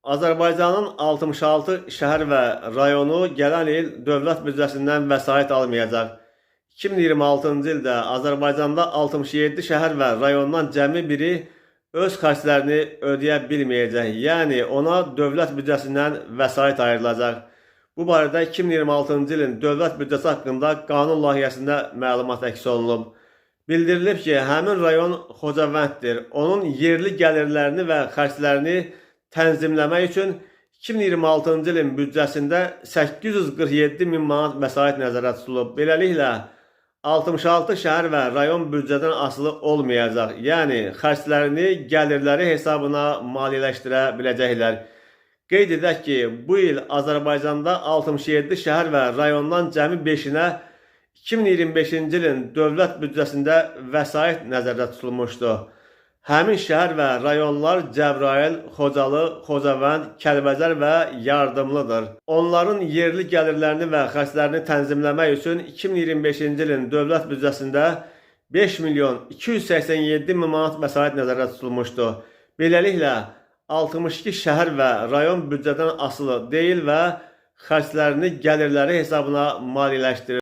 Azərbaycanın 66 şəhər və rayonu gələn il dövlət büdcəsindən vəsait almayacaq. 2026-cı ildə Azərbaycanda 67 şəhər və rayondan cəmi biri öz xərclərini ödəyə bilməyəcək. Yəni ona dövlət büdcəsindən vəsait ayrılacaq. Bu barədə 2026-cı ilin dövlət büdcəsi haqqında qanun layihəsində məlumat əks olunub. Bildirilib ki, həmin rayon Xocavənddir. Onun yerli gəlirlərini və xərclərini tənzimləmək üçün 2026-cı ilin büdcəsində 847 min manat vəsait nəzərdə tutulub. Beləliklə, 66 şəhər və rayon büdcədən asılı olmayacaq. Yəni, xərclərini gəlirləri hesabına maliyyələşdirə biləcəklər. Qeyd edək ki, bu il Azərbaycanda 67 şəhər və rayondan cəmi 5-inə 2025-ci ilin dövlət büdcəsində vəsait nəzərdə tutulmuşdu. Həmin şəhər və rayonlar Cəbrayıl, Xocalı, Xocavənd, Kəlbəcər və Yardımlıdır. Onların yerli gəlirlərini və xərclərini tənzimləmək üçün 2025-ci ilin dövlət büdcəsində 5 milyon 287 min manat vəsait nəzərdə tutulmuşdu. Beləliklə, 62 şəhər və rayon büdcədən asılı deyil və xərclərini gəlirləri hesabına maliyyələşdirir.